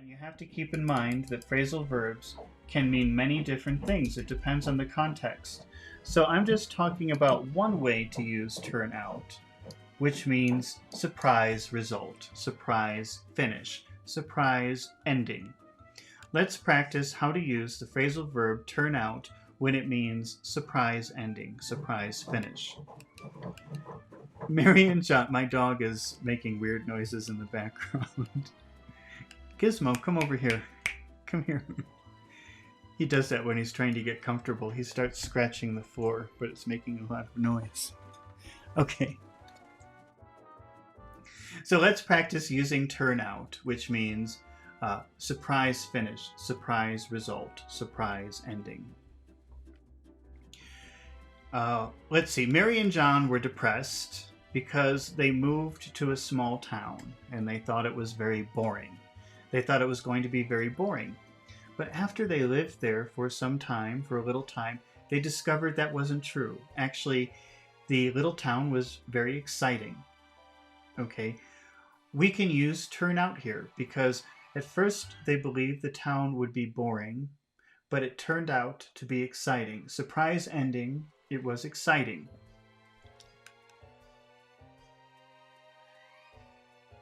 Again, you have to keep in mind that phrasal verbs can mean many different things. It depends on the context. So I'm just talking about one way to use turn out, which means surprise result, surprise finish, surprise ending. Let's practice how to use the phrasal verb turn out when it means surprise ending, surprise finish. Mary and John, my dog is making weird noises in the background. Gizmo, come over here. Come here. He does that when he's trying to get comfortable. He starts scratching the floor, but it's making a lot of noise. Okay. So let's practice using turn out, which means surprise finish, surprise result, surprise ending. Let's see. Mary and John were depressed because they moved to a small town and they thought it was very boring. They thought it was going to be very boring. But after they lived there for some time, for a little time, they discovered that wasn't true. Actually, the little town was very exciting. Okay, we can use turn out here because at first they believed the town would be boring, but it turned out to be exciting. Surprise ending, it was exciting.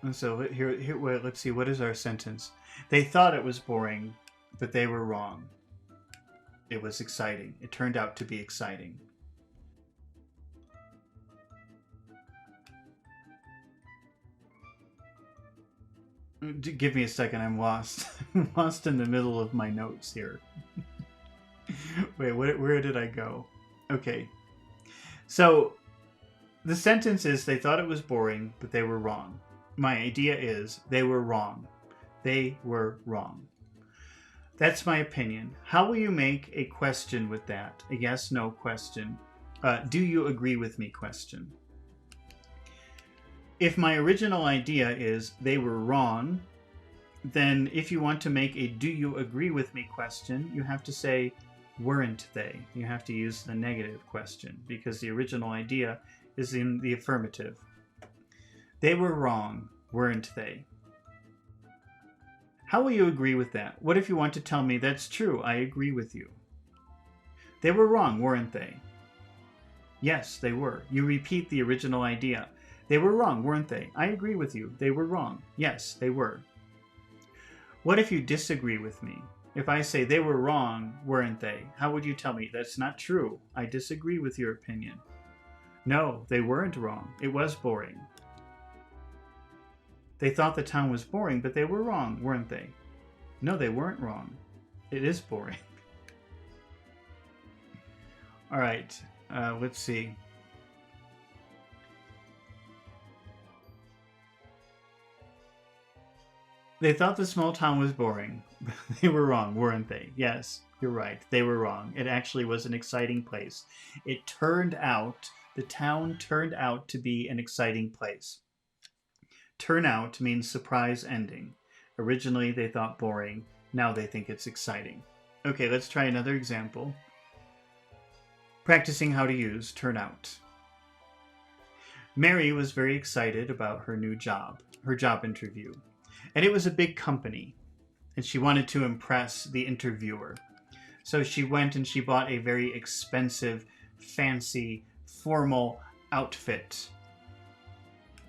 And so here, let's see, what is our sentence? They thought it was boring, but they were wrong. It was exciting. It turned out to be exciting. Give me a second, I'm lost. I'm lost in the middle of my notes here. Wait, where did I go? Okay. So, the sentence is, they thought it was boring, but they were wrong. My idea is, they were wrong. They were wrong. That's my opinion. How will you make a question with that? A yes/no question. Do you agree with me question. If my original idea is they were wrong, then if you want to make a do you agree with me question, you have to say weren't they. You have to use the negative question because the original idea is in the affirmative. They were wrong, weren't they? How will you agree with that? What if you want to tell me that's true, I agree with you? They were wrong, weren't they? Yes, they were. You repeat the original idea. They were wrong, weren't they? I agree with you. They were wrong. Yes, they were. What if you disagree with me? If I say they were wrong, weren't they? How would you tell me that's not true? I disagree with your opinion. No, they weren't wrong. It was boring. They thought the town was boring, but they were wrong, weren't they? No, they weren't wrong. It is boring. All right, let's see. They thought the small town was boring. They were wrong, weren't they? Yes, you're right. They were wrong. It actually was an exciting place. It turned out, the town turned out to be an exciting place. Turn out means surprise ending. Originally they thought boring. Now they think it's exciting. Okay, let's try another example. Practicing how to use turn out. Mary was very excited about her new job, her job interview. And it was a big company, and she wanted to impress the interviewer. So she went and she bought a very expensive, fancy, formal outfit.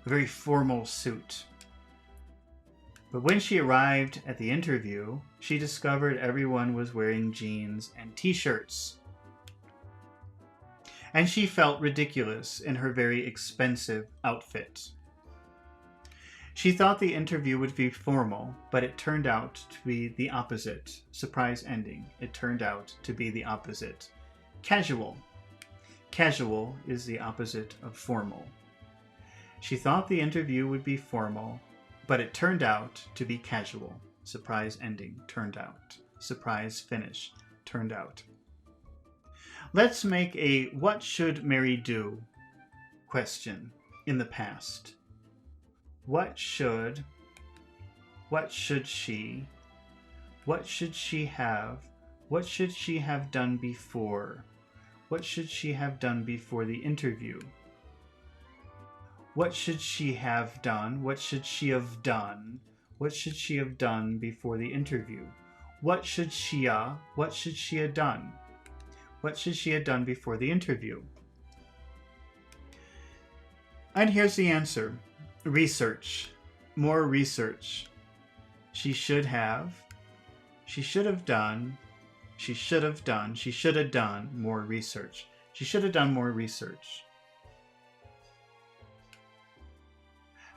A very formal suit. But when she arrived at the interview, she discovered everyone was wearing jeans and t-shirts. And she felt ridiculous in her very expensive outfit. She thought the interview would be formal, but it turned out to be the opposite. Surprise ending. It turned out to be the opposite. Casual. Casual is the opposite of formal. She thought the interview would be formal, but it turned out to be casual. Surprise ending. Turned out. Surprise finish. Turned out. Let's make a what should Mary do question in the past. What should she have done before? What should she have done before the interview? What should she have done? What should she have done? What should she have done before the interview? What should she have done? What should she have done before the interview? And here's the answer. Research. More research. She should have done more research. She should have done more research.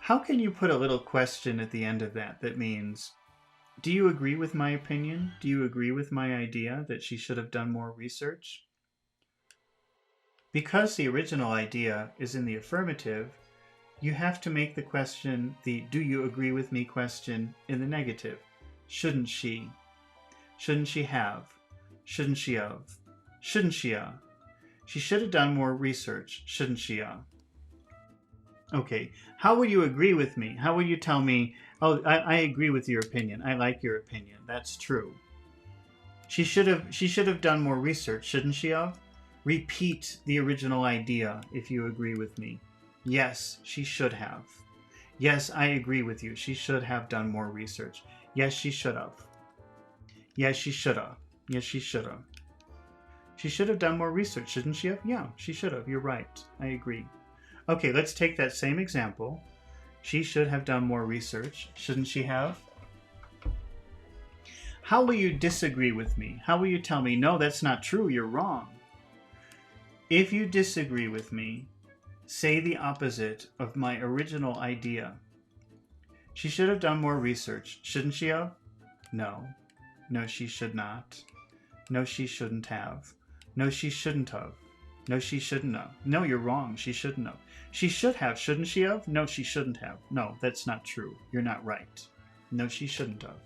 How can you put a little question at the end of that that means, do you agree with my opinion? Do you agree with my idea that she should have done more research? Because the original idea is in the affirmative, you have to make the question, the do you agree with me question, in the negative. Shouldn't she? Shouldn't she have? Shouldn't she have? Shouldn't she have? She should have done more research. Shouldn't she have? Okay, how would you agree with me? How would you tell me, oh, I agree with your opinion. I like your opinion. That's true. She should have done more research, shouldn't she have? Repeat the original idea if you agree with me. Yes, she should have. Yes, I agree with you. She should have done more research. Yes, she should have. Yes, she should have. Yes, she should have. She should have done more research, shouldn't she have? Yeah, she should have. You're right. I agree. Okay, let's take that same example. She should have done more research, shouldn't she have? How will you disagree with me? How will you tell me, no, that's not true, you're wrong? If you disagree with me, say the opposite of my original idea. She should have done more research, shouldn't she have? No. No, she should not. No, she shouldn't have. No, she shouldn't have. No, she shouldn't have. No, you're wrong. She shouldn't have. She should have. Shouldn't she have? No, she shouldn't have. No, that's not true. You're not right. No, she shouldn't have.